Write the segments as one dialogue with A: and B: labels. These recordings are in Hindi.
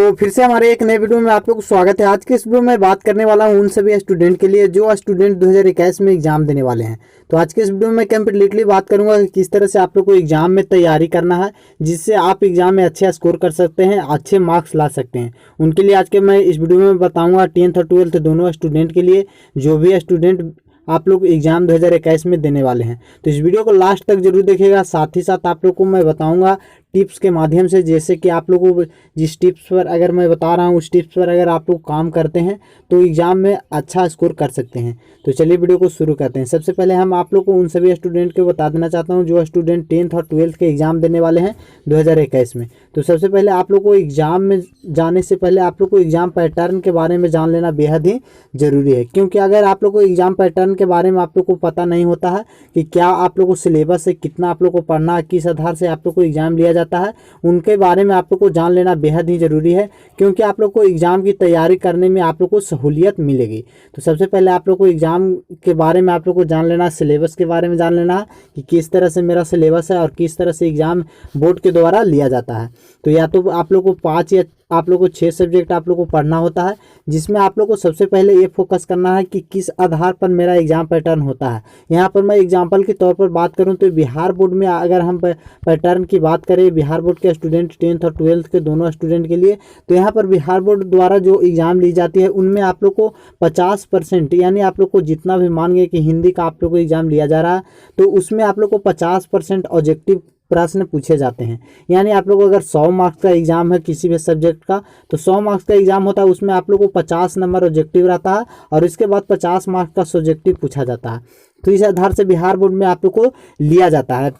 A: तो फिर से हमारे एक नए वीडियो में आप लोग को स्वागत है। आज के इस वीडियो में बात करने वाला हूं उन सभी स्टूडेंट के लिए जो स्टूडेंट 2021 में एग्जाम देने वाले हैं। तो आज के इस वीडियो में कंप्लीटली बात करूंगा कि किस तरह से आप लोग को एग्जाम में तैयारी करना है, जिससे आप एग्जाम में अच्छे स्कोर कर सकते हैं, अच्छे मार्क्स ला सकते हैं। उनके लिए आज के मैं इस वीडियो में बताऊँगा 10th और 12th दोनों स्टूडेंट के लिए, जो भी स्टूडेंट आप लोग एग्जाम 2021 में देने वाले हैं। तो इस वीडियो को लास्ट तक जरूर देखिएगा। साथ ही साथ आप लोग को मैं बताऊंगा टिप्स के माध्यम से, जैसे कि आप लोगों को जिस टिप्स पर अगर मैं बता रहा हूँ उस टिप्स पर अगर आप लोग काम करते हैं तो एग्जाम में अच्छा स्कोर कर सकते हैं। तो चलिए वीडियो को शुरू करते हैं। सबसे पहले हम आप लोग को उन सभी स्टूडेंट को बता देना चाहता हूँ जो स्टूडेंट 10th और 12th के एग्जाम देने वाले हैं 2021 में। तो सबसे पहले आप लोग को एग्जाम में जाने से पहले आप लोग को एग्जाम पैटर्न के बारे में जान लेना बेहद ही ज़रूरी है, क्योंकि अगर आप लोग को एग्जाम पैटर्न के बारे में आप लोग को पता नहीं होता है कि क्या आप लोग को सिलेबस है, कितना आप लोग को पढ़ना है, किस आधार से आप लोग को एग्जाम लिया जाता है, उनके बारे में आप लोग को जान लेना बेहद ही ज़रूरी है, क्योंकि आप लोग को एग्ज़ाम की तैयारी करने में आप लोग को सहूलियत मिलेगी। तो सबसे पहले आप लोग को एग्ज़ाम के बारे में आप लोग को जान लेना है, सिलेबस के बारे में जान लेना है कि किस तरह से मेरा सिलेबस है और किस तरह से एग्ज़ाम बोर्ड के द्वारा लिया जाता है। तो या तो आप लोग को 5 या आप लोग को 6 सब्जेक्ट आप लोग को पढ़ना होता है, जिसमें आप लोग को सबसे पहले ये फोकस करना है कि किस आधार पर मेरा एग्जाम पैटर्न होता है। यहाँ पर मैं एग्जांपल के तौर पर बात करूँ तो बिहार बोर्ड में अगर हम पैटर्न की बात करें, बिहार बोर्ड के स्टूडेंट 10th और 12th के दोनों स्टूडेंट के लिए, तो यहाँ पर बिहार बोर्ड द्वारा जो एग्ज़ाम ली जाती है उनमें आप लोग को 50% यानी आप लोग को जितना भी मान गए कि हिंदी का आप लोग को एग्ज़ाम लिया जा रहा है तो उसमें आप लोग को 50% ऑब्जेक्टिव प्रश्न पूछे जाते हैं। यानी आप लोग अगर 100 मार्क्स का एग्जाम है किसी भी सब्जेक्ट का, तो 100 मार्क्स का एग्जाम होता है, उसमें आप लोग को 50 नंबर ऑब्जेक्टिव रहता है और इसके बाद 50 मार्क्स का सब्जेक्टिव पूछा जाता है। तो इस आधार से बिहार बोर्ड में आप लोग को लिया जाता है,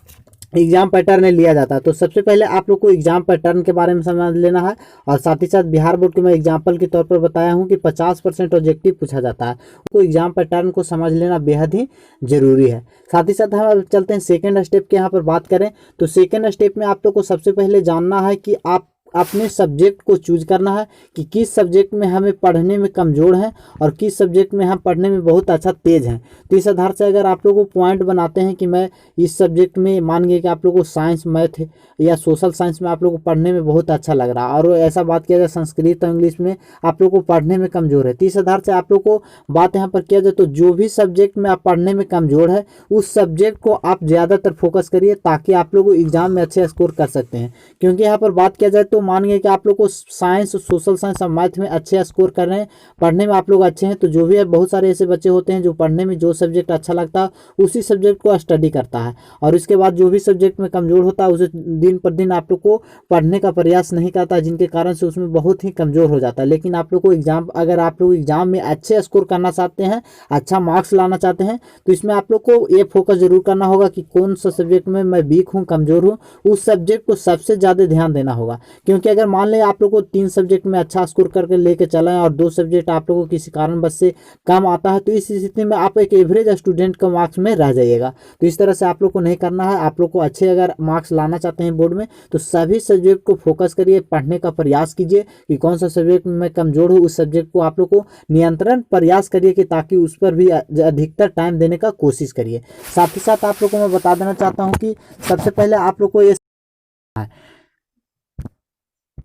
A: एग्जाम पैटर्न लिया जाता है। तो सबसे पहले आप लोग को एग्जाम पैटर्न के बारे में समझ लेना है, और साथ ही साथ बिहार बोर्ड के मैं एग्जाम्पल के तौर पर बताया हूँ कि 50% ऑब्जेक्टिव पूछा जाता है। तो एग्जाम पैटर्न को समझ लेना बेहद ही ज़रूरी है। साथ ही साथ हम अब चलते हैं सेकेंड स्टेप के यहाँ पर बात करें तो सेकेंड स्टेप में आप लोग को सबसे पहले जानना है कि आप अपने सब्जेक्ट को चूज करना है कि किस सब्जेक्ट में हमें पढ़ने में कमज़ोर हैं और किस सब्जेक्ट में हम पढ़ने में बहुत अच्छा तेज़ हैं। तो इस आधार से अगर आप लोगों को पॉइंट बनाते हैं कि मैं इस सब्जेक्ट में मान गए कि आप लोगों को साइंस, मैथ या सोशल साइंस में आप लोगों को पढ़ने में बहुत अच्छा लग रहा है, और ऐसा बात किया जाए संस्कृत और इंग्लिश में आप लोग को पढ़ने में कमज़ोर है, तो इस आधार से आप लोग को बात यहाँ पर किया जाए तो जो भी सब्जेक्ट में आप पढ़ने में कमज़ोर है उस सब्जेक्ट को आप ज़्यादातर फोकस करिए, ताकि आप लोग एग्जाम में अच्छे स्कोर कर सकते हैं। क्योंकि यहाँ पर बात किया जाए तो मान गए कि आप लोग को साइंस, सोशल साइंस और मैथ में अच्छे स्कोर कर रहे हैं, पढ़ने में आप लोग अच्छे हैं, तो जो भी है बहुत सारे ऐसे बच्चे होते हैं जो पढ़ने में जो सब्जेक्ट अच्छा लगता है उसी सब्जेक्ट को स्टडी करता है, और इसके बाद जो भी सब्जेक्ट में कमज़ोर होता है उसे दिन पर दिन आप लोग को पढ़ने का प्रयास नहीं करता, जिनके कारण से उसमें बहुत ही कमज़ोर हो जाता है। लेकिन आप लोग को एग्जाम, अगर आप लोग एग्जाम में अच्छे स्कोर करना चाहते हैं, अच्छा मार्क्स लाना चाहते हैं, तो इसमें आप लोग को ये फोकस जरूर करना होगा कि कौन सा सब्जेक्ट में मैं वीक हूँ, कमज़ोर हूँ, उस सब्जेक्ट को सबसे ज़्यादा ध्यान देना होगा। क्योंकि अगर मान लें आप लोग को 3 सब्जेक्ट में अच्छा स्कोर करके लेके चला है और 2 सब्जेक्ट आप लोगों को किसी कारणवश से कम आता है, तो इस स्थिति में आप एक एवरेज स्टूडेंट का मार्क्स में रह जाइएगा। तो इस तरह से आप लोग को नहीं करना है। आप लोग को अच्छे अगर मार्क्स लाना चाहते हैं बोर्ड में तो सभी सब्जेक्ट को फोकस करिए, पढ़ने का प्रयास कीजिए कि कौन सा सब्जेक्ट में मैं कमज़ोर हूँ, उस सब्जेक्ट को आप लोग को नियंत्रण प्रयास करिए कि ताकि उस पर भी अधिकतर टाइम देने का कोशिश करिए। साथ ही साथ आप लोग को मैं बता देना चाहता हूँ कि सबसे पहले आप लोग को ये,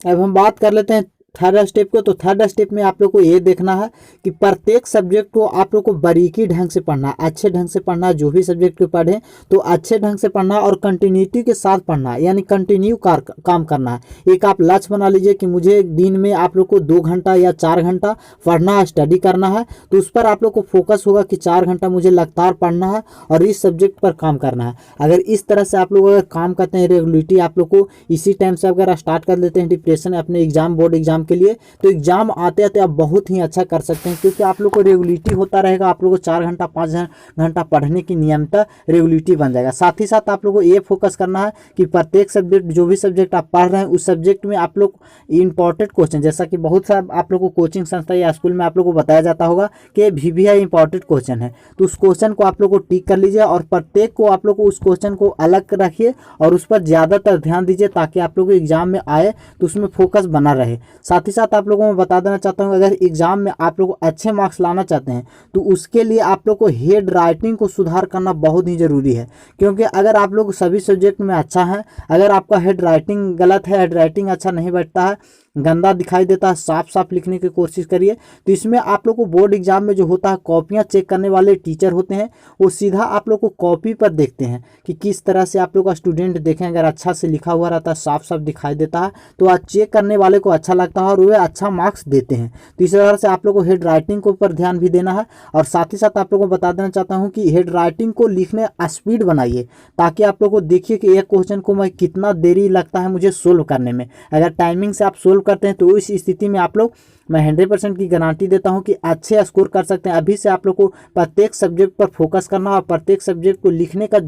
A: अब हम बात कर लेते हैं थर्ड स्टेप को। तो थर्ड स्टेप में आप लोग को ये देखना है कि प्रत्येक सब्जेक्ट को आप लोग को बारीकी ढंग से पढ़ना है, अच्छे ढंग से पढ़ना है। जो भी सब्जेक्ट को पढ़ें तो अच्छे ढंग से पढ़ना है और कंटिन्यूटी के साथ पढ़ना है, यानी कंटिन्यू काम करना है। एक आप लक्ष्य बना लीजिए कि मुझे दिन में आप लोग को 2 घंटा या 4 घंटा पढ़ना है, स्टडी करना है, तो उस पर आप लोग को फोकस होगा कि 4 घंटा मुझे लगातार पढ़ना है और इस सब्जेक्ट पर काम करना है। अगर इस तरह से आप लोग अगर काम करते हैं, रेगुलरिटी आप लोग को इसी टाइम से अगर स्टार्ट कर देते हैं डिप्रेशन अपने एग्जाम, बोर्ड एग्जाम के लिए, तो एग्जाम आते आते आप बहुत ही अच्छा कर सकते हैं। क्योंकि आप लोग को रेगुलरिटी होता रहेगा, आप लोग को 4 घंटा 5 घंटा पढ़ने की नियमित रेगुलरिटी बन जाएगा। साथ ही साथ आप लोग को ये फोकस करना है कि प्रत्येक सब्जेक्ट, जो भी सब्जेक्ट आप पढ़ रहे हैं उस सब्जेक्ट में आप लोग इंपॉर्टेंट क्वेश्चन, जैसा कि बहुत सारा आप लोग को कोचिंग संस्था या स्कूल में आप लोग को बताया जाता होगा कि VVI इंपॉर्टेंट क्वेश्चन है, तो उस क्वेश्चन को आप लोग को टिक कर लीजिए और प्रत्येक को आप लोग को उस क्वेश्चन को अलग रखिए और उस पर ज़्यादातर ध्यान दीजिए, ताकि आप लोग को एग्जाम में आए तो उसमें फोकस बना रहे। साथ ही साथ आप लोगों को बता देना चाहता हूँ, अगर एग्जाम में आप लोग अच्छे मार्क्स लाना चाहते हैं तो उसके लिए आप लोग को हेड राइटिंग को सुधार करना बहुत ही ज़रूरी है। क्योंकि अगर आप लोग सभी सब्जेक्ट में अच्छा है, अगर आपका हेड राइटिंग गलत है, हेड राइटिंग अच्छा नहीं बैठता है, गंदा दिखाई देता है, साफ साफ लिखने की कोशिश करिए। तो इसमें आप लोग को बोर्ड एग्जाम में जो होता है, कॉपियाँ चेक करने वाले टीचर होते हैं, वो सीधा आप लोग को कॉपी पर देखते हैं कि किस तरह से आप लोग का स्टूडेंट देखें। अगर अच्छा से लिखा हुआ रहता है, साफ साफ दिखाई देता है, तो आज चेक करने वाले को अच्छा लगता है और वे अच्छा मार्क्स देते हैं। तो इस तरह से आप लोग को हेड राइटिंग के ऊपर ध्यान भी देना है। और साथ ही साथ आप लोग को बता देना चाहता हूँ कि हेड राइटिंग को लिखने स्पीड बनाइए, ताकि आप लोग को देखिए कि एक क्वेश्चन को मैं कितना देरी लगता है मुझे सोल्व करने में। अगर टाइमिंग से आप सोल्व करते हैं तो इस स्थिति में आप लोग, मैं 100% की गारंटी देता हूं कि अच्छे स्कोर कर सकते हैं। अभी से आप लोग को प्रत्येक सब्जेक्ट पर फोकस करना और प्रत्येक सब्जेक्ट को लिखने का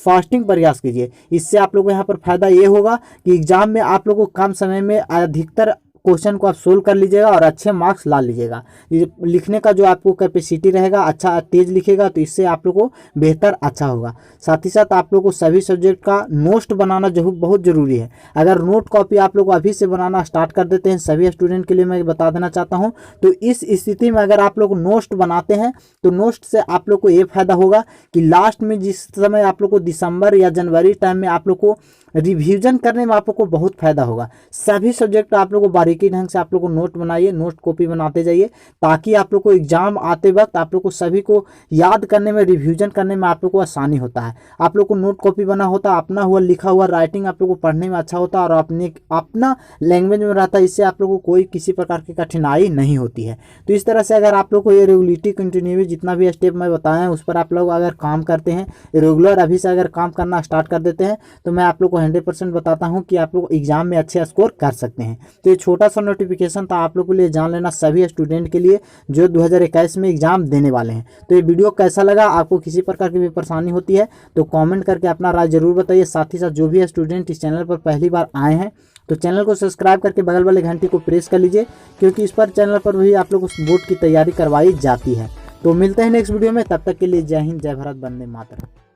A: फास्टिंग प्रयास कीजिए। इससे आप लोगों को यहाँ पर फायदा ये होगा कि एग्जाम में आप लोग को कम समय में अधिकतर क्वेश्चन को आप सोल्व कर लीजिएगा और अच्छे मार्क्स ला लीजिएगा। ये लिखने का जो आपको कैपेसिटी रहेगा, अच्छा तेज लिखेगा, तो इससे आप लोग को बेहतर अच्छा होगा। साथ ही साथ आप लोग को सभी सब्जेक्ट का नोट बनाना जो बहुत ज़रूरी है। अगर नोट कॉपी आप लोग अभी से बनाना स्टार्ट कर देते हैं, सभी स्टूडेंट के लिए मैं बता देना चाहता हूँ, तो इस स्थिति में अगर आप लोग नोट बनाते हैं तो नोट से आप लोग को ये फायदा होगा कि लास्ट में जिस समय आप लोग को दिसंबर या जनवरी टाइम में आप लोग को रिवीजन करने में आप लोग को बहुत फायदा होगा। सभी सब्जेक्ट आप लोग को बारीकी ढंग से आप लोग को नोट बनाइए, नोट कॉपी बनाते जाइए, ताकि आप लोग को एग्जाम आते वक्त आप लोग को सभी को याद करने में, रिवीजन करने में आप लोग को आसानी होता है। आप लोग को नोट कॉपी बना होता, अपना हुआ लिखा हुआ राइटिंग आप लोग को पढ़ने में अच्छा होता और अपना लैंग्वेज में रहता है। इससे आप लोग को कोई किसी प्रकार की कठिनाई नहीं होती है। तो इस तरह से अगर आप लोग को ये रेगुलरिटी, कंटिन्यूटी, जितना भी स्टेप मैं बताया उस पर आप लोग अगर काम करते हैं, रेगुलर अभी से अगर काम करना स्टार्ट कर देते हैं, तो मैं आप लोग को 100% बताता हूं कि आप लोग एग्जाम में अच्छे स्कोर कर सकते हैं। तो ये छोटा सा नोटिफिकेशन था आप लोग के लिए, जान लेना सभी स्टूडेंट के लिए जो 2021 में एग्जाम देने वाले हैं। तो ये वीडियो कैसा लगा, आपको किसी प्रकार की भी परेशानी होती है तो कमेंट करके अपना राय जरूर बताइए। साथ ही साथ जो भी स्टूडेंट इस चैनल पर पहली बार आए हैं तो चैनल को सब्सक्राइब करके बगल वाले घंटी को प्रेस कर लीजिए, क्योंकि इस पर चैनल पर भी आप लोग उस बोर्ड की तैयारी करवाई जाती है। तो मिलते हैं नेक्स्ट वीडियो में, तब तक के लिए जय हिंद, जय भारत, वंदे मातरम।